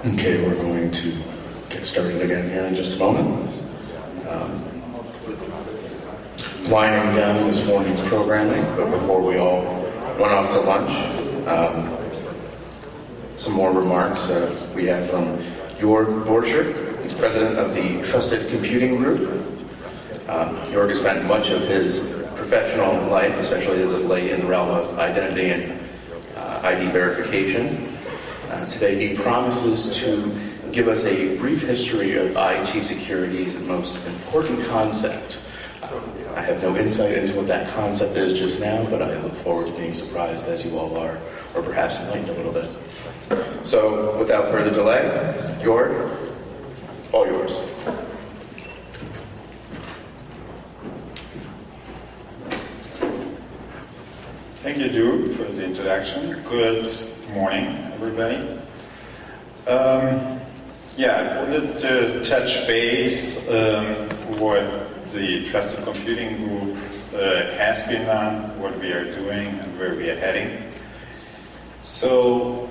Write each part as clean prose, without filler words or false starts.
Okay, we're going to get started again here in just a moment. Winding down this morning's programming, but before we all went off to lunch, some more remarks we have from Joerg Borchert. He's president of the Trusted Computing Group. Joerg has spent much of his professional life, especially as of late, in the realm of identity and ID verification. Today he promises to give us a brief history of IT security's most important concept. I have no insight into what that concept is just now, but I look forward to being surprised as you all are, or perhaps enlightened a little bit. So, without further delay, Joerg, all yours. Thank you, Drew, for the introduction. Good morning, everybody. I wanted to touch base what the Trusted Computing Group has been on, what we are doing, and where we are heading. So,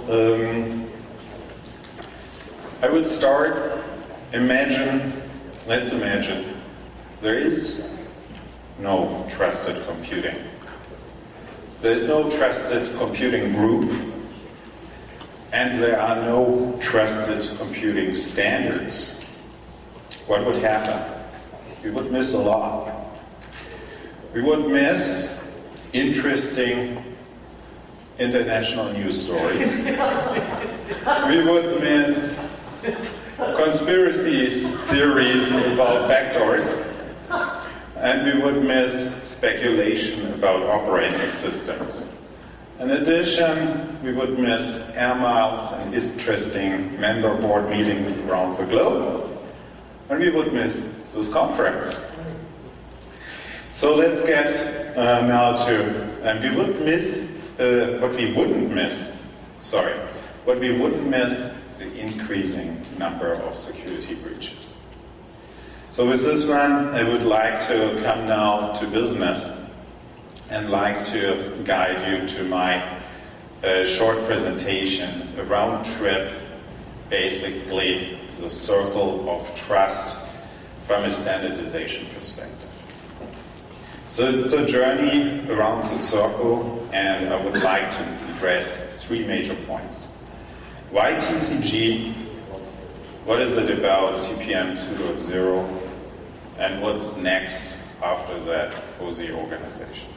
I would start, let's imagine, there is no trusted computing. There is no trusted computing group, and there are no trusted computing standards. What would happen? We would miss a lot. We would miss interesting international news stories. We would miss conspiracy theories about backdoors. And we would miss speculation about operating systems. In addition, we would miss air miles and interesting member board meetings around the globe. And we would miss this conference. So let's get now to, and we would miss, what we wouldn't miss the increasing number of security breaches. So with this one, I would like to come now to business and like to guide you to my short presentation, a round trip, basically the circle of trust from a standardization perspective. So it's a journey around the circle, and I would like to address three major points. Why TCG? What is it about TPM 2.0? And what's next after that for the organization?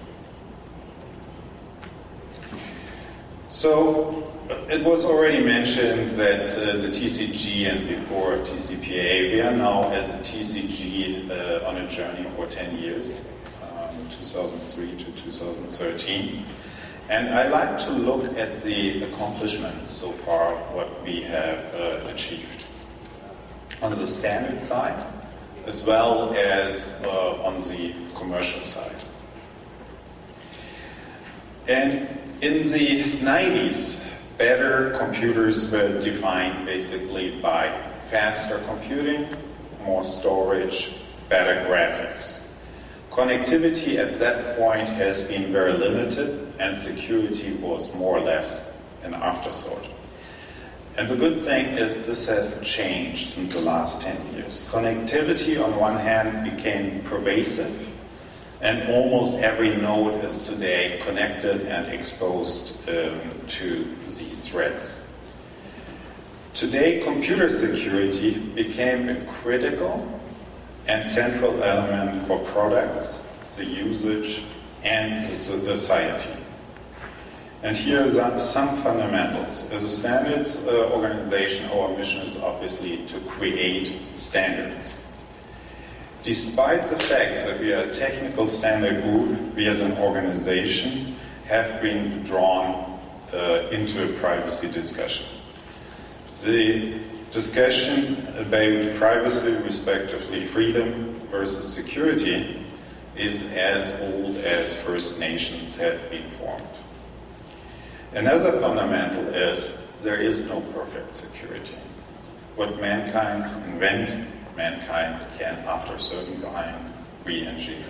So it was already mentioned that the TCG and before TCPA, we are now as a TCG on a journey for 10 years, 2003 to 2013. And I like to look at the accomplishments so far, what we have achieved. On the standard side, as well as on the commercial side. And in the 90s, better computers were defined basically by faster computing, more storage, better graphics. Connectivity at that point has been very limited, and security was more or less an afterthought. And the good thing is this has changed in the last 10 years. Connectivity on one hand became pervasive, and almost every node is today connected and exposed to these threats. Today, computer security became a critical and central element for products, the usage, and the society. And here are some fundamentals. As a standards organization, our mission is obviously to create standards. Despite the fact that we are a technical standard group, we as an organization have been drawn into a privacy discussion. The discussion about privacy, respectively freedom versus security, is as old as First Nations have been formed. Another fundamental is there is no perfect security. What mankind invent, mankind can, after a certain time, re-engineer.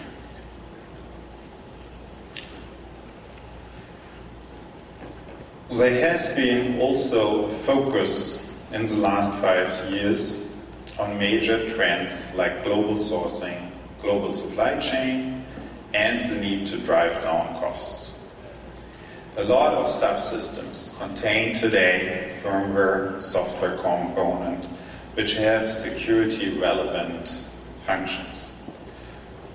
There has been also a focus in the last 5 years on major trends like global sourcing, global supply chain, and the need to drive down costs. A lot of subsystems contain today firmware, software component, which have security-relevant functions.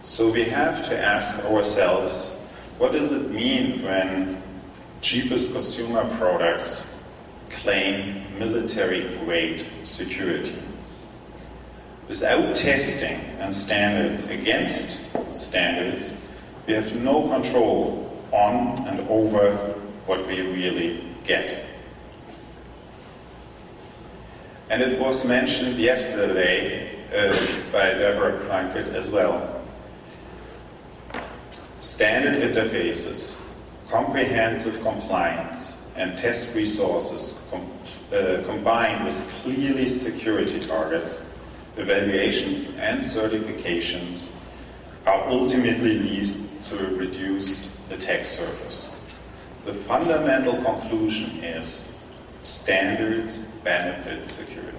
So we have to ask ourselves, what does it mean when cheapest consumer products claim military-grade security? Without testing and standards against standards, we have no control on and over what we really get. And it was mentioned yesterday by Deborah Plunkett as well. Standard interfaces, comprehensive compliance, and test resources combined with clearly security targets, evaluations, and certifications are ultimately lead to a reduced attack surface. The fundamental conclusion is standards benefit security.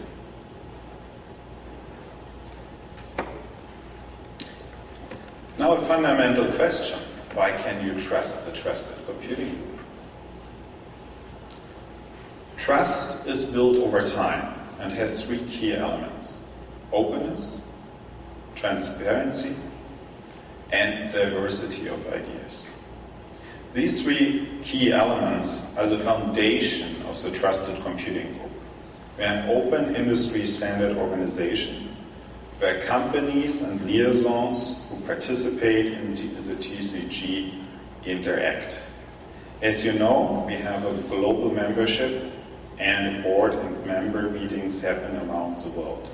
Now a fundamental question: why can you trust the trusted computing group? Trust is built over time and has 3 key elements: openness, transparency, and diversity of ideas. These 3 key elements are the foundation of the trusted computing group. We are an open industry standard organization where companies and liaisons who participate in the TCG interact. As you know, we have a global membership and board and member meetings happen around the world.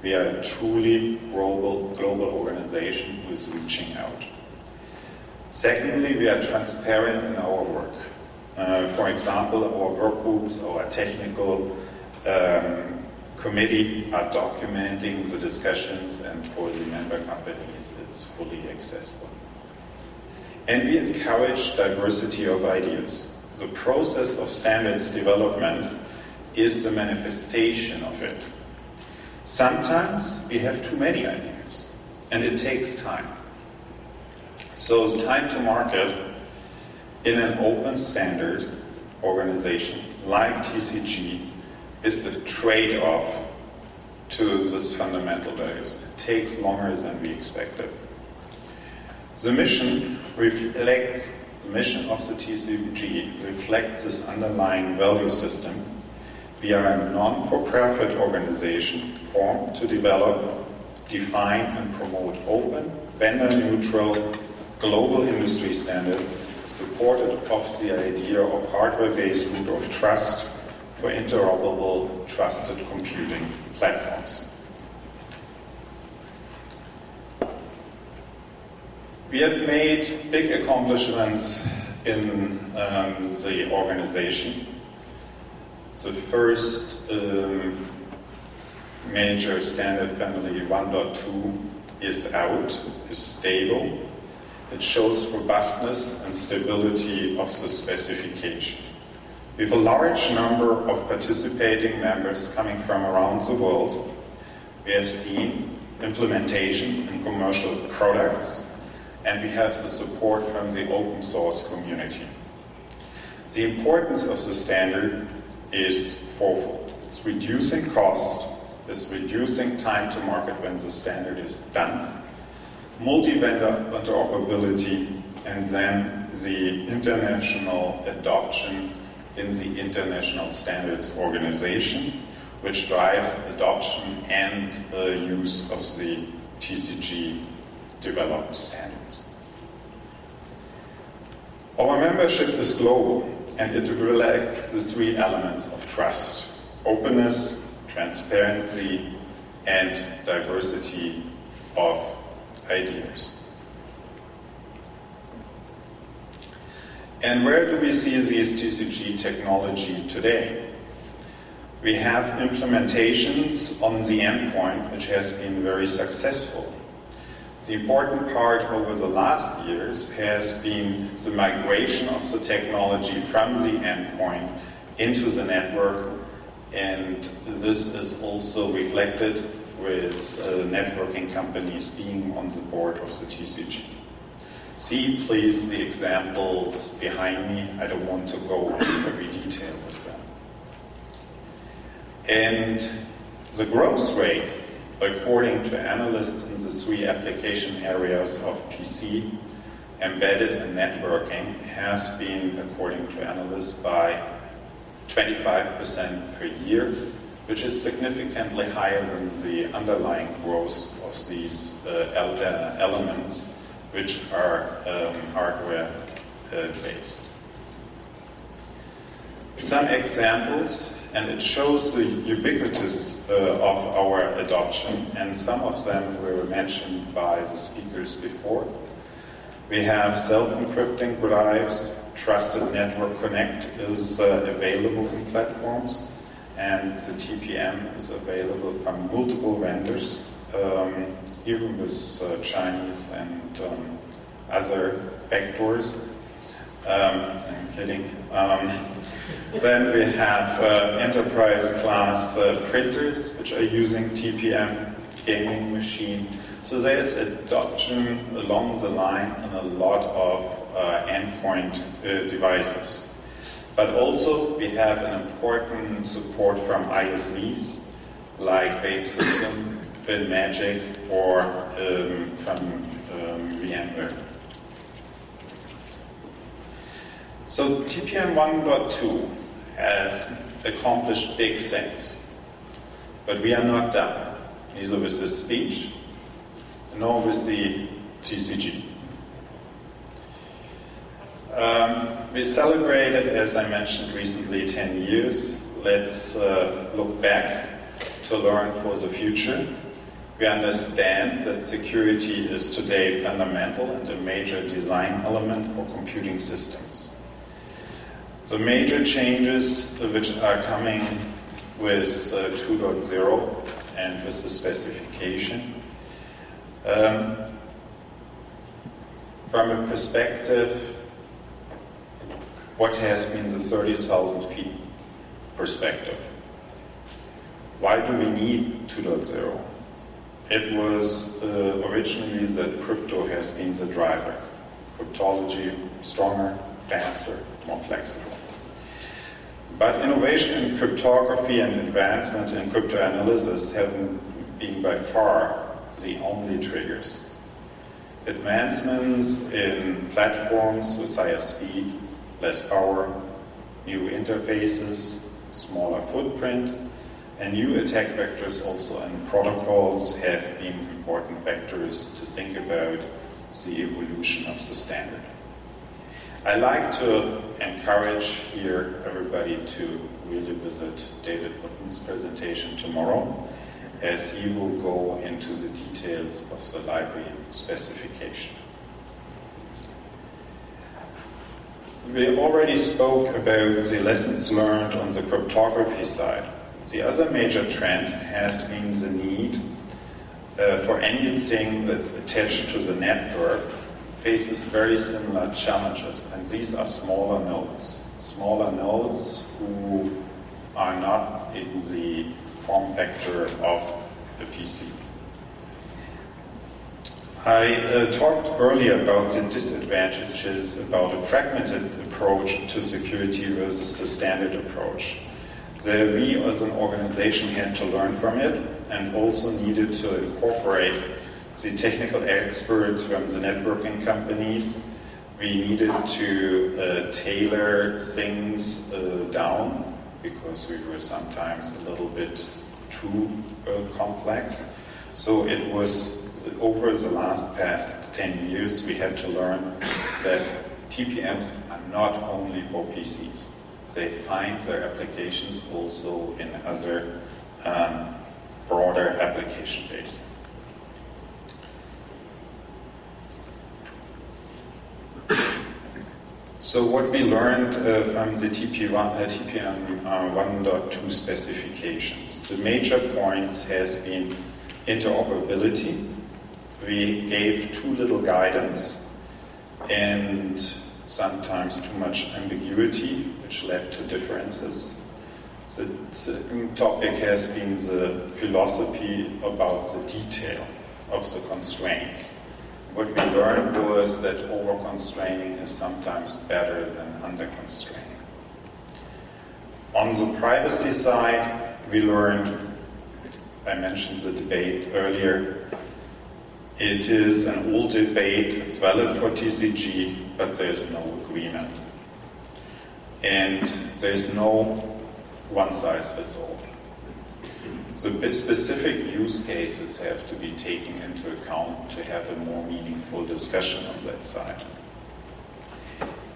We are a truly global organization who is reaching out. Secondly, we are transparent in our work. For example, our work groups, our technical committee are documenting the discussions, and for the member companies it's fully accessible. And we encourage diversity of ideas. The process of standards development is the manifestation of it. Sometimes we have too many ideas, and it takes time. So the time to market in an open standard organization like TCG is the trade-off to this fundamental values. It takes longer than we expected. The mission of the TCG reflects this underlying value system. We are a non-for-profit organization formed to develop, define, and promote open, vendor-neutral, global industry standard supported of the idea of hardware-based root of trust for interoperable, trusted computing platforms. We have made big accomplishments in the organization. The first major standard family 1.2 is out, is stable. It shows robustness and stability of the specification. We have a large number of participating members coming from around the world. We have seen implementation in commercial products, and we have the support from the open source community. The importance of the standard is fourfold. It's reducing cost, it's reducing time to market when the standard is done, multi-vendor interoperability, and then the international adoption in the International Standards Organization, which drives adoption and use of the TCG developed standards. Our membership is global, and it reflects the 3 elements of trust: openness, transparency, and diversity of ideas. And where do we see this TCG technology today? We have implementations on the endpoint, which has been very successful. The important part over the last years has been the migration of the technology from the endpoint into the network And this is also reflected with networking companies being on the board of the TCG. See, please, the examples behind me. I don't want to go into every detail with them. And the growth rate, according to analysts in the three application areas of PC, embedded and networking, has been, according to analysts, by 25% per year, which is significantly higher than the underlying growth of these elements, which are hardware-based. Some examples, and it shows the ubiquitous of our adoption, and some of them were mentioned by the speakers before. We have self-encrypting drives. Trusted Network Connect is available in platforms, and the TPM is available from multiple vendors, even with Chinese and other backdoors. I'm kidding. Then we have enterprise class printers, which are using TPM, gaming machine. So there's adoption along the line in a lot of endpoint devices. But also we have an important support from ISVs like Vape System, FinMagic, or from VMware. So TPM 1.2 has accomplished big things, but we are not done, neither with this speech, nor with the TCG. We celebrated, as I mentioned recently, 10 years. Let's look back to learn for the future. We understand that security is today fundamental and a major design element for computing systems. The major changes which are coming with 2.0 and with the specification, from a perspective, what has been the 30,000 feet perspective? Why do we need 2.0? It was originally that crypto has been the driver. Cryptology, stronger, faster, more flexible. But innovation in cryptography and advancement in cryptoanalysis haven't been by far the only triggers. Advancements in platforms with higher speed, less power, new interfaces, smaller footprint, and new attack vectors also and protocols have been important factors to think about the evolution of the standard. I like to encourage here everybody to really visit David Wooden's presentation tomorrow, as he will go into the details of the library specification. We already spoke about the lessons learned on the cryptography side. The other major trend has been the need for anything that's attached to the network faces very similar challenges, and these are smaller nodes who are not in the form factor of the PC. I talked earlier about the disadvantages about a fragmented approach to security versus the standard approach. We as an organization had to learn from it and also needed to incorporate the technical experts from the networking companies. We needed to tailor things down because we were sometimes a little bit too complex. So it was over the past 10 years we had to learn that TPMs are not only for PCs. They find their applications also in other broader application base. So what we learned from the TPM 1.2 specifications, the major points has been interoperability. We gave too little guidance and sometimes too much ambiguity, which led to differences. The second topic has been the philosophy about the detail of the constraints. What we learned was that over-constraining is sometimes better than under-constraining. On the privacy side, we learned, I mentioned the debate earlier, it is an old debate, it's valid for TCG, but there's no agreement. And there's no one-size-fits-all. The specific use cases have to be taken into account to have a more meaningful discussion on that side.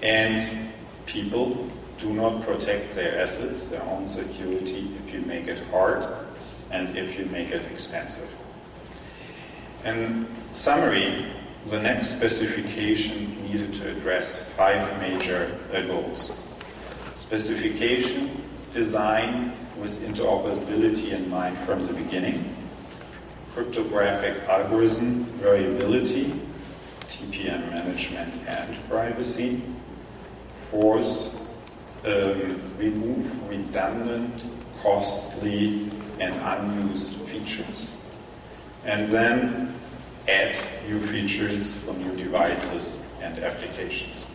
And people do not protect their assets, their own security, if you make it hard and if you make it expensive. In summary, the next specification needed to address 5 major goals. Specification, design with interoperability in mind from the beginning, cryptographic algorithm variability, TPM management and privacy. 4th, remove redundant, costly, and unused features. And then add new features for new devices and applications.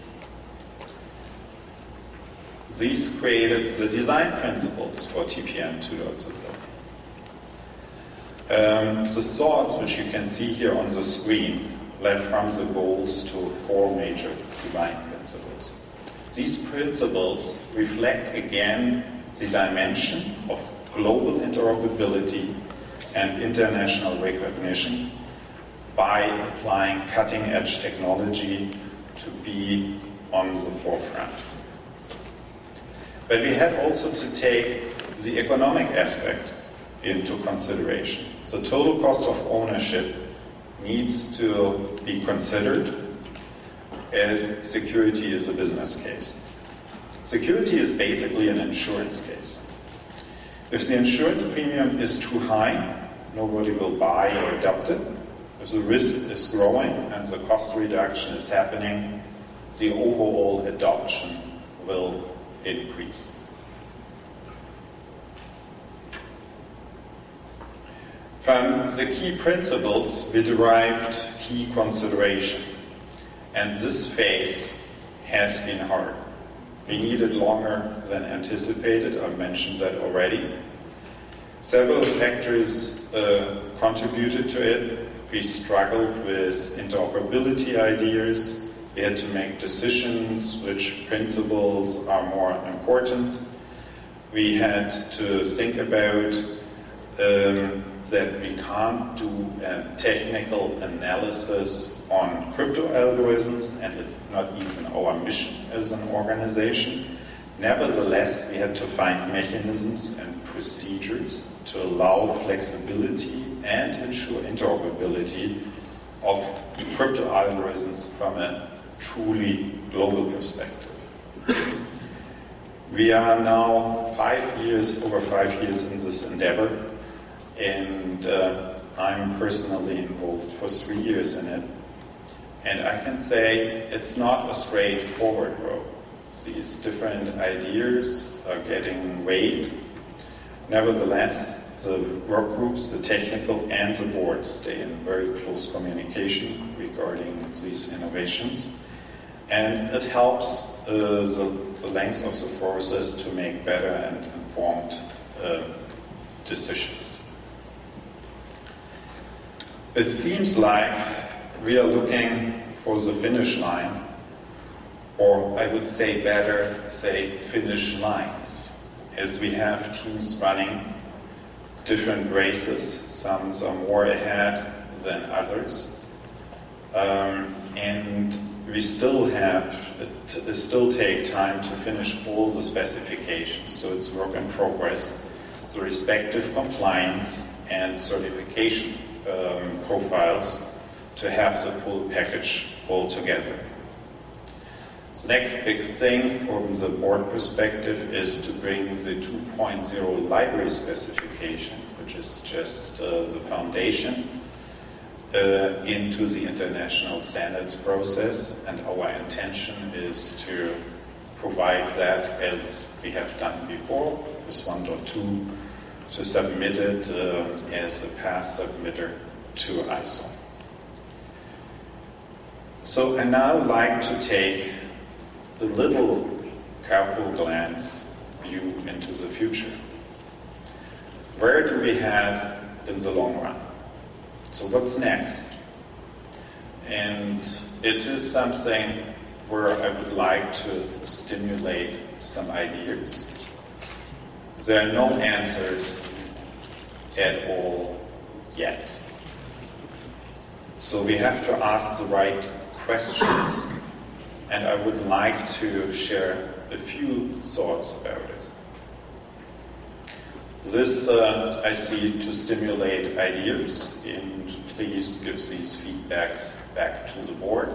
These created the design principles for TPM 2.0. The thoughts, which you can see here on the screen, led from the goals to 4 major design principles. These principles reflect again the dimension of global interoperability and international recognition by applying cutting-edge technology to be on the forefront. But we had also to take the economic aspect into consideration. The total cost of ownership needs to be considered, as security is a business case. Security is basically an insurance case. If the insurance premium is too high, nobody will buy or adopt it. If the risk is growing and the cost reduction is happening, the overall adoption will increase. From the key principles, we derived key consideration. And this phase has been hard. We needed longer than anticipated. I mentioned that already. Several factors contributed to it. We struggled with interoperability ideas. We had to make decisions which principles are more important. We had to think about that we can't do a technical analysis on crypto algorithms, and it's not even our mission as an organization. Nevertheless, we had to find mechanisms and procedures to allow flexibility and ensure interoperability of crypto algorithms from a truly global perspective. We are now over 5 years in this endeavor, and I'm personally involved for 3 years in it. And I can say it's not a straightforward road. These different ideas are getting weighed. Nevertheless, the work groups, the technical and the board stay in very close communication regarding these innovations. And it helps the length of the process to make better and informed decisions. It seems like we are looking for the finish line, or I would say better, finish lines, as we have teams running different races. Some are more ahead than others. And we still take time to finish all the specifications, so it's work in progress. The respective compliance and certification profiles to have the full package all together. The next big thing from the board perspective is to bring the 2.0 library specification, which is just the foundation, into the international standards process, and our intention is to provide that as we have done before with 1.2 to submit it as a pass submitter to ISO. So I now like to take a little careful glance view into the future. Where do we head in the long run? So what's next? And it is something where I would like to stimulate some ideas. There are no answers at all yet. So we have to ask the right questions, and I would like to share a few thoughts about it. This I see to stimulate ideas, and please give these feedbacks back to the board.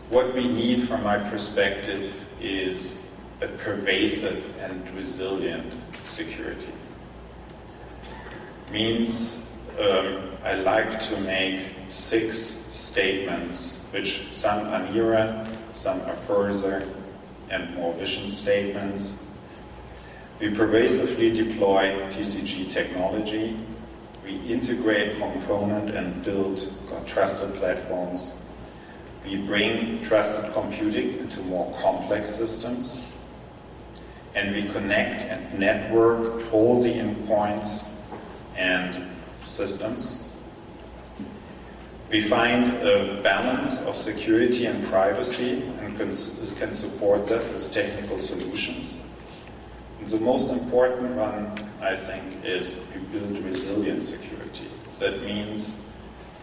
What we need from my perspective is a pervasive and resilient security. Means I like to make 6 statements, which some are nearer, some are further, and more vision statements. We pervasively deploy TCG technology. We integrate component and build trusted platforms. We bring trusted computing into more complex systems. And we connect and network all the endpoints and systems. We find a balance of security and privacy and can support that with technical solutions. And the most important one, I think, is we build resilient security. That means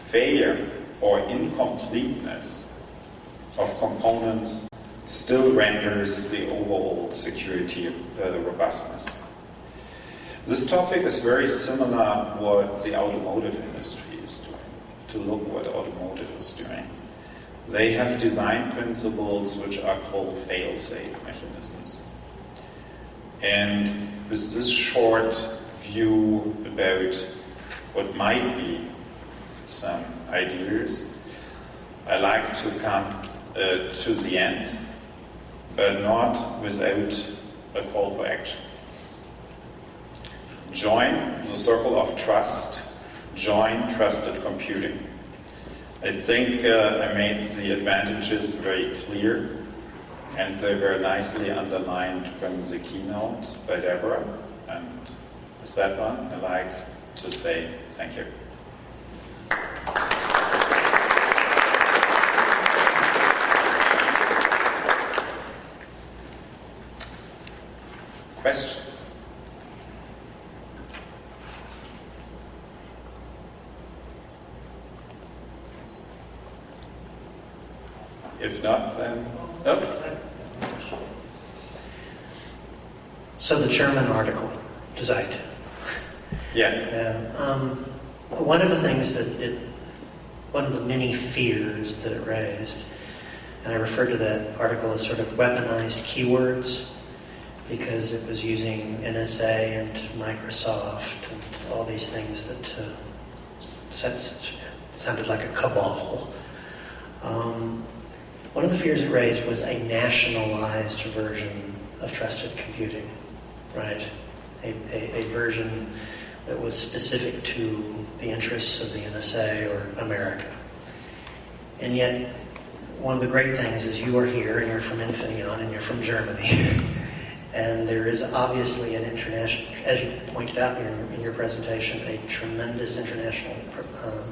failure or incompleteness of components still renders the overall security robustness. This topic is very similar to what the automotive industry is doing, to look what automotive is doing. They have design principles which are called fail-safe mechanisms. And with this short view about what might be some ideas, I like to come to the end, but not without a call for action. Join the circle of trust. Join trusted computing. I think I made the advantages very clear, and they were nicely underlined from the keynote by Deborah. And with that one, I'd like to say thank you. Questions? If not, then no. So the German article, Zeit. Yeah. One of the things one of the many fears that it raised, and I refer to that article as sort of weaponized keywords, because it was using NSA and Microsoft and all these things that sounded like a cabal. One of the fears it raised was a nationalized version of trusted computing, right? A version that was specific to the interests of the NSA or America. And yet, one of the great things is you are here, and you're from Infineon, and you're from Germany. And there is obviously an international, as you pointed out in your presentation, a tremendous international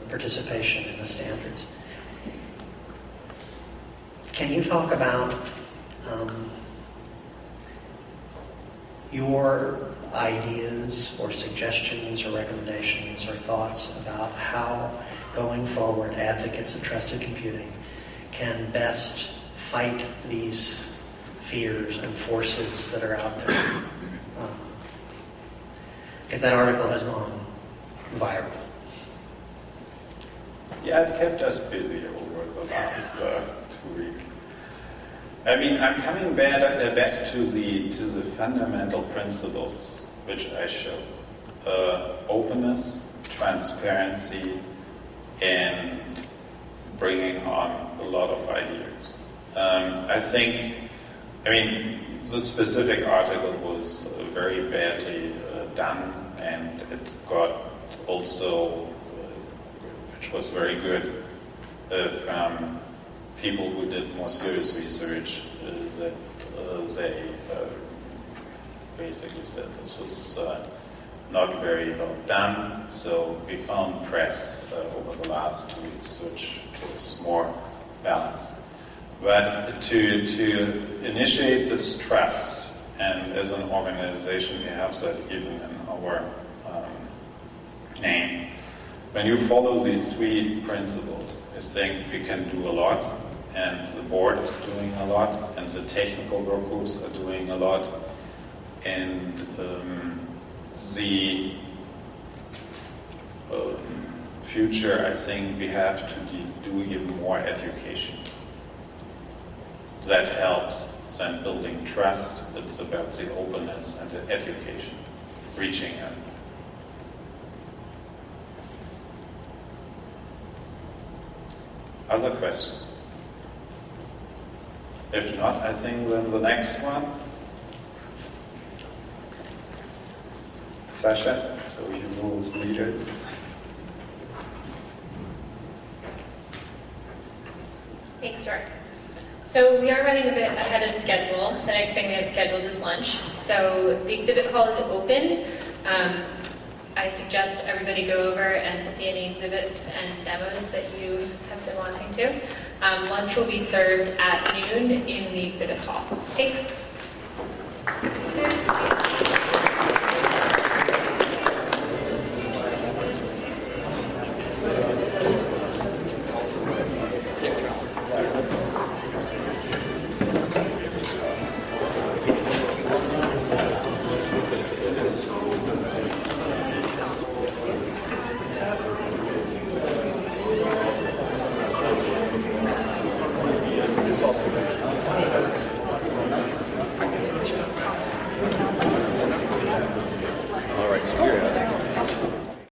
participation in the standards. Can you talk about your ideas or suggestions or recommendations or thoughts about how, going forward, advocates of trusted computing can best fight these fears and forces that are out there? Because that article has gone viral. Yeah, it kept us busy over the last 2 weeks. I mean, I'm coming back to the fundamental principles which I showed: openness, transparency, and bringing on a lot of ideas. The specific article was very badly done, and it got also, which was very good, from people who did more serious research, that they basically said this was not very well done. So we found press over the last 2 weeks which was more balanced. But to initiate this trust, and as an organization we have that even in our name, when you follow these 3 principles, I think we can do a lot, and the board is doing a lot, and the technical work groups are doing a lot, and the future, I think we have to do even more education. That helps then building trust. It's about the openness and the education, reaching out. Other questions? If not, I think then the next one. Sasha, so you move leaders. Thanks, Joerg. So we are running a bit ahead of schedule. The next thing we have scheduled is lunch. So the exhibit hall is open. I suggest everybody go over and see any exhibits and demos that you have been wanting to. Lunch will be served at noon in the exhibit hall. Thanks.